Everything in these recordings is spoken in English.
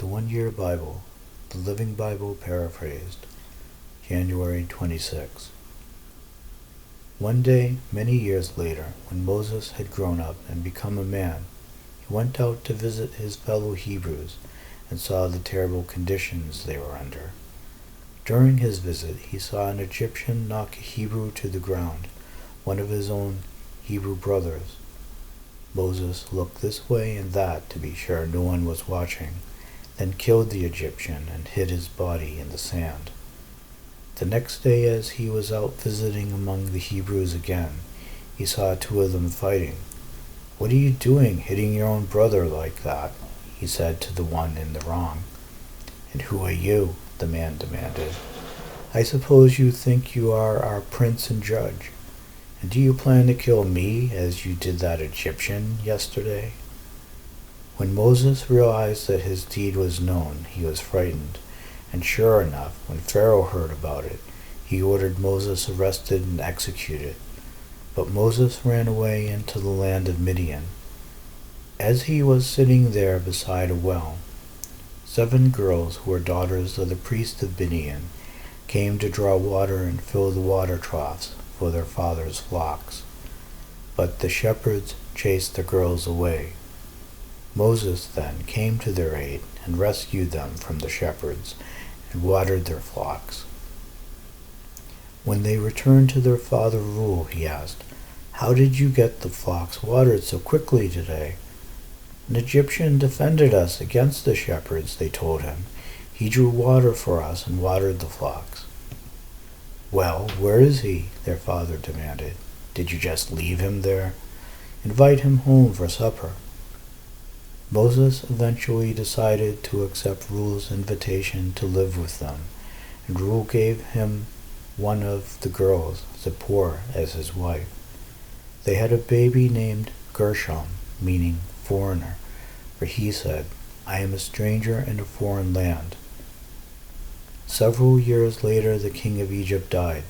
The One Year Bible, the Living Bible Paraphrased, January 26. One day, many years later, when Moses had grown up and become a man, he went out to visit his fellow Hebrews and saw the terrible conditions they were under. During his visit, he saw an Egyptian knock a Hebrew to the ground, one of his own Hebrew brothers. Moses looked this way and that to be sure no one was watching, then killed the Egyptian and hid his body in the sand. The next day, as he was out visiting among the Hebrews again, he saw two of them fighting. "What are you doing, hitting your own brother like that?" he said to the one in the wrong. "And who are you?" the man demanded. "I suppose you think you are our prince and judge. And do you plan to kill me as you did that Egyptian yesterday?" When Moses realized that his deed was known, he was frightened, and sure enough, when Pharaoh heard about it, he ordered Moses arrested and executed. But Moses ran away into the land of Midian. As he was sitting there beside a well, 7 girls who were daughters of the priest of Midian came to draw water and fill the water troughs for their father's flocks. But the shepherds chased the girls away. Moses then came to their aid and rescued them from the shepherds and watered their flocks. When they returned to their father Reuel, he asked, "How did you get the flocks watered so quickly today?" "An Egyptian defended us against the shepherds," they told him. "He drew water for us and watered the flocks." "Well, where is he?" their father demanded. "Did you just leave him there? Invite him home for supper." Moses eventually decided to accept Reuel's invitation to live with them, and Reuel gave him one of the girls, Zipporah, as his wife. They had a baby named Gershom, meaning foreigner, for he said, "I am a stranger in a foreign land." Several years later, the king of Egypt died.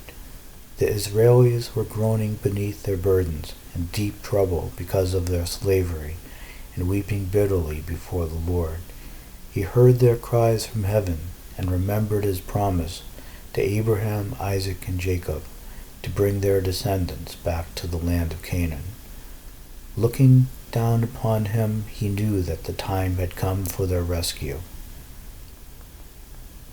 The Israelis were groaning beneath their burdens, in deep trouble because of their slavery, and weeping bitterly before the Lord. He heard their cries from heaven and remembered his promise to Abraham, Isaac, and Jacob to bring their descendants back to the land of Canaan. Looking down upon him, he knew that the time had come for their rescue.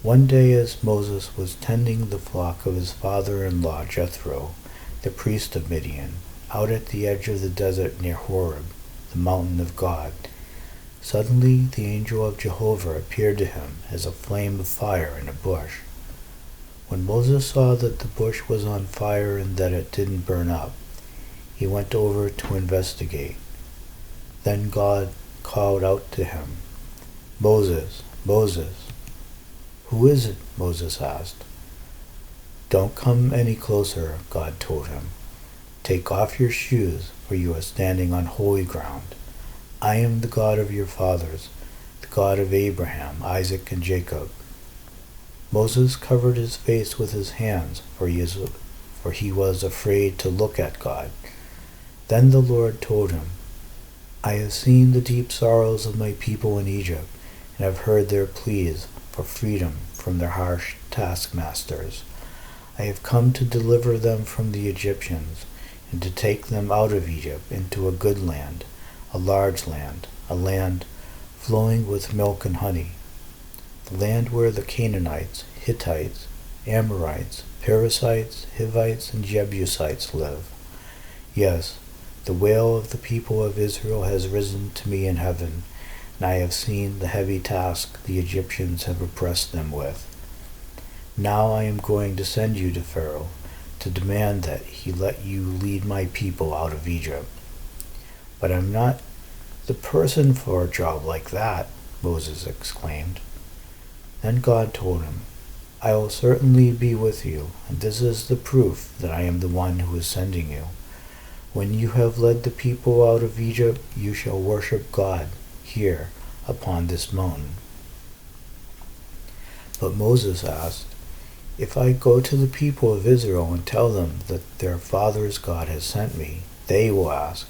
One day, as Moses was tending the flock of his father-in-law Jethro, the priest of Midian, out at the edge of the desert near Horeb, the mountain of God, suddenly the angel of Jehovah appeared to him as a flame of fire in a bush. When Moses saw that the bush was on fire and that it didn't burn up, he went over to investigate. Then God called out to him, "Moses, Moses." "Who is it?" Moses asked. "Don't come any closer," God told him. "Take off your shoes, for you are standing on holy ground. I am the God of your fathers, the God of Abraham, Isaac, and Jacob." Moses covered his face with his hands, for he was afraid to look at God. Then the Lord told him, "I have seen the deep sorrows of my people in Egypt, and have heard their pleas for freedom from their harsh taskmasters. I have come to deliver them from the Egyptians, and to take them out of Egypt into a good land, a large land, a land flowing with milk and honey, the land where the Canaanites, Hittites, Amorites, Perizzites, Hivites, and Jebusites live. Yes, the wail of the people of Israel has risen to me in heaven, and I have seen the heavy task the Egyptians have oppressed them with. Now I am going to send you to Pharaoh, to demand that he let you lead my people out of Egypt." "But I'm not the person for a job like that," Moses exclaimed. Then God told him, "I will certainly be with you, and this is the proof that I am the one who is sending you. When you have led the people out of Egypt, you shall worship God here upon this mountain." But Moses asked, "If I go to the people of Israel and tell them that their father's God has sent me, they will ask,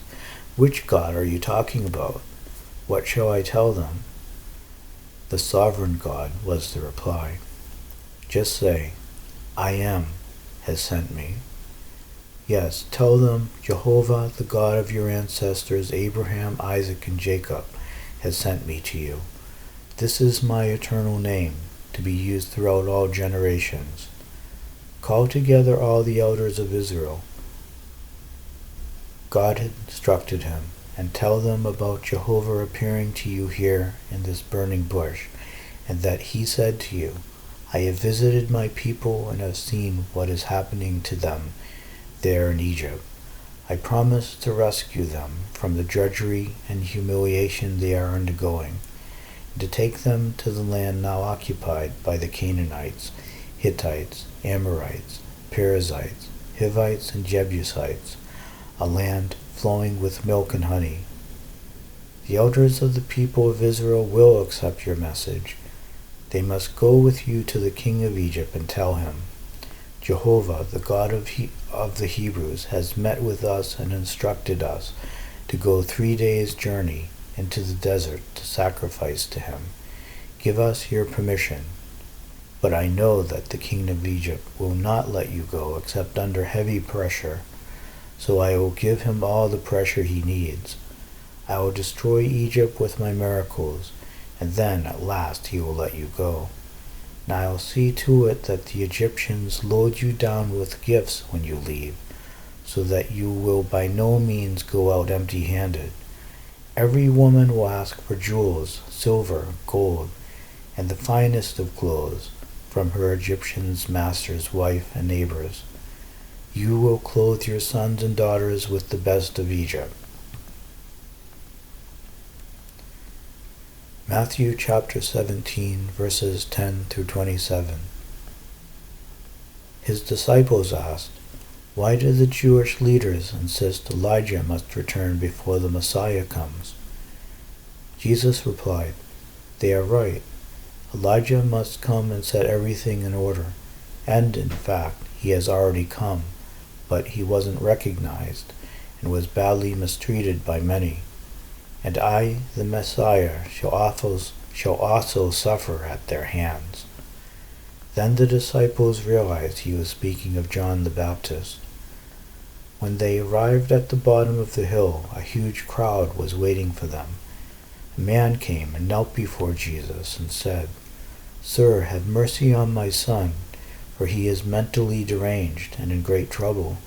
'Which God are you talking about?' What shall I tell them?" "The sovereign God," was the reply. "Just say, 'I am, has sent me.' Yes, tell them, 'Jehovah, the God of your ancestors Abraham, Isaac, and Jacob, has sent me to you. This is my eternal name, to be used throughout all generations. Call together all the elders of Israel,' God had instructed him, 'and tell them about Jehovah appearing to you here in this burning bush, and that he said to you, I have visited my people and have seen what is happening to them there in Egypt. I promise to rescue them from the drudgery and humiliation they are undergoing, and to take them to the land now occupied by the Canaanites, Hittites, Amorites, Perizzites, Hivites, and Jebusites, a land flowing with milk and honey. The elders of the people of Israel will accept your message. They must go with you to the king of Egypt and tell him, Jehovah, the God of the Hebrews, has met with us and instructed us to go 3 days' journey into the desert to sacrifice to him. Give us your permission. But I know that the king of Egypt will not let you go except under heavy pressure, so I will give him all the pressure he needs. I will destroy Egypt with my miracles, and then at last he will let you go. And I will see to it that the Egyptians load you down with gifts when you leave, so that you will by no means go out empty-handed. Every woman will ask for jewels, silver, gold, and the finest of clothes from her Egyptian master's wife and neighbors. You will clothe your sons and daughters with the best of Egypt." Matthew chapter 17, verses 10 through 27. His disciples asked, "Why do the Jewish leaders insist Elijah must return before the Messiah comes?" Jesus replied, "They are right. Elijah must come and set everything in order, and in fact he has already come, but he wasn't recognized and was badly mistreated by many. And I, the Messiah, shall also suffer at their hands." Then the disciples realized he was speaking of John the Baptist. When they arrived at the bottom of the hill, a huge crowd was waiting for them. A man came and knelt before Jesus and said, "Sir, have mercy on my son, for he is mentally deranged and in great trouble,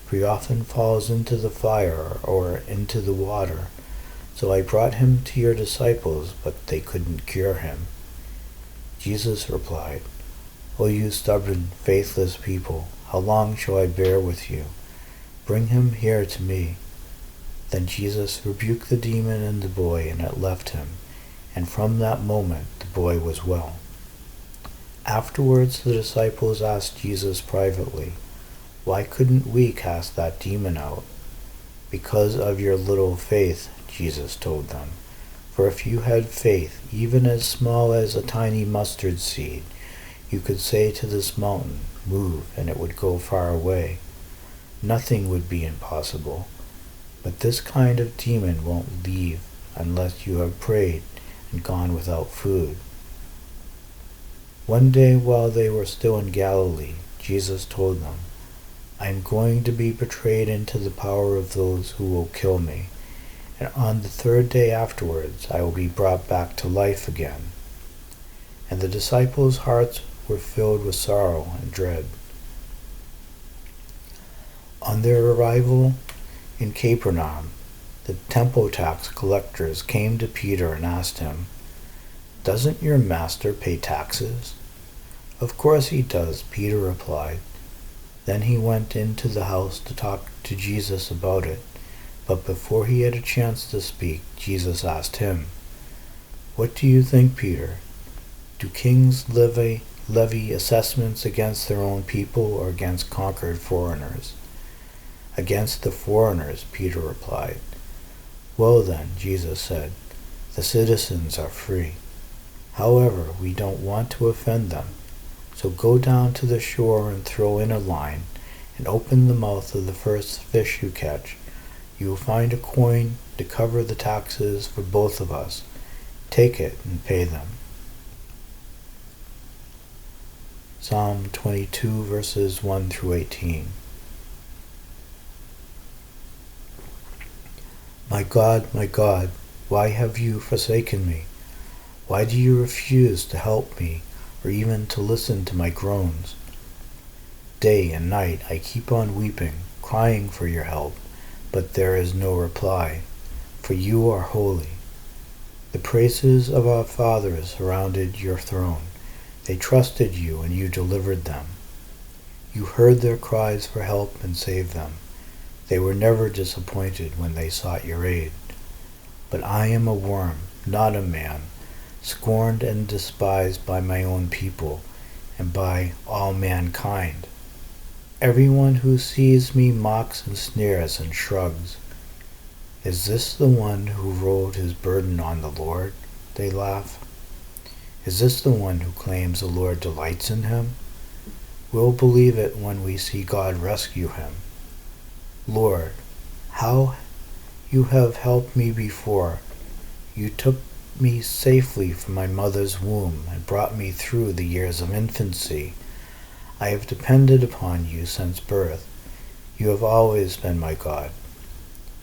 for he often falls into the fire or into the water. So I brought him to your disciples, but they couldn't cure him." Jesus replied, "O you stubborn, faithless people, how long shall I bear with you? Bring him here to me." Then Jesus rebuked the demon in the boy, and it left him, and from that moment the boy was well. Afterwards the disciples asked Jesus privately, "Why couldn't we cast that demon out?" "Because of your little faith," Jesus told them. "For if you had faith, even as small as a tiny mustard seed, you could say to this mountain, 'Move,' and it would go far away. Nothing would be impossible. But this kind of demon won't leave unless you have prayed and gone without food." One day while they were still in Galilee, Jesus told them, "I am going to be betrayed into the power of those who will kill me, and on the 3rd day afterwards I will be brought back to life again." And the disciples' hearts were filled with sorrow and dread. On their arrival in Capernaum, the temple tax collectors came to Peter and asked him, "Doesn't your master pay taxes?" "Of course he does," Peter replied. Then he went into the house to talk to Jesus about it. But before he had a chance to speak, Jesus asked him, "What do you think, Peter? Do kings levy assessments against their own people or against conquered foreigners?" "Against the foreigners," Peter replied. "Well then," Jesus said, "the citizens are free. However, we don't want to offend them. So go down to the shore and throw in a line, and open the mouth of the first fish you catch. You will find a coin to cover the taxes for both of us. Take it and pay them." Psalm 22 verses 1 through 18. My God, why have you forsaken me? Why do you refuse to help me or even to listen to my groans? Day and night I keep on weeping, crying for your help, but there is no reply, for you are holy. The praises of our fathers surrounded your throne. They trusted you and you delivered them. You heard their cries for help and saved them. They were never disappointed when they sought your aid. But I am a worm, not a man, scorned and despised by my own people and by all mankind. Everyone who sees me mocks and sneers and shrugs. Is this the one who rolled his burden on the Lord? They laugh. Is this the one who claims the Lord delights in him? We'll believe it when we see God rescue him. Lord, how you have helped me before. You took me safely from my mother's womb and brought me through the years of infancy. I have depended upon you since birth. You have always been my God.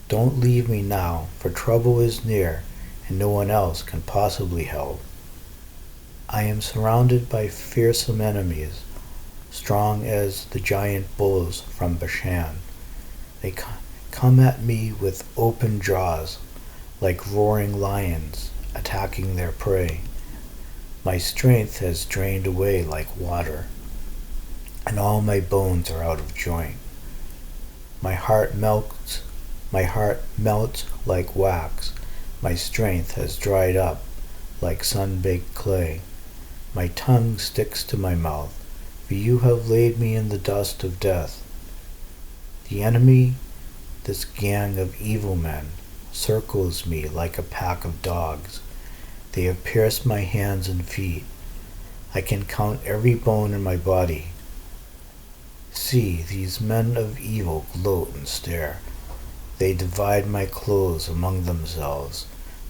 Don't leave me now, for trouble is near, and no one else can possibly help. I am surrounded by fearsome enemies, strong as the giant bulls from Bashan. They come at me with open jaws, like roaring lions attacking their prey. My strength has drained away like water, and all my bones are out of joint. My heart melts like wax. My strength has dried up like sun-baked clay. My tongue sticks to my mouth, for you have laid me in the dust of death. The enemy, this gang of evil men, circles me like a pack of dogs. They have pierced my hands and feet. I can count every bone in my body. See, these men of evil gloat and stare. They divide my clothes among themselves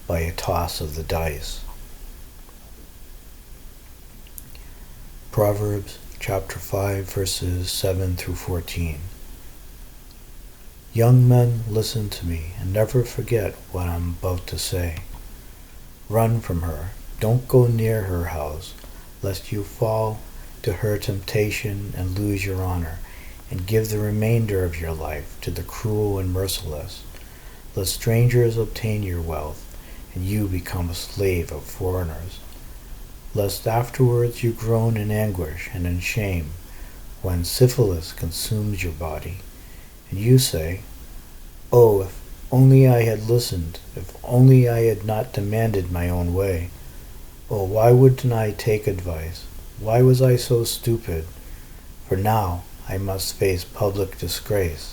by a toss of the dice. Proverbs chapter 5 verses 7 through 14. Young men, listen to me and never forget what I'm about to say. Run from her. Don't go near her house, lest you fall to her temptation and lose your honor, and give the remainder of your life to the cruel and merciless. Let strangers obtain your wealth, and you become a slave of foreigners. Lest afterwards you groan in anguish and in shame, when syphilis consumes your body, and you say, "Oh, if only I had listened, if only I had not demanded my own way. Oh, why wouldn't I take advice? Why was I so stupid? For now I must face public disgrace."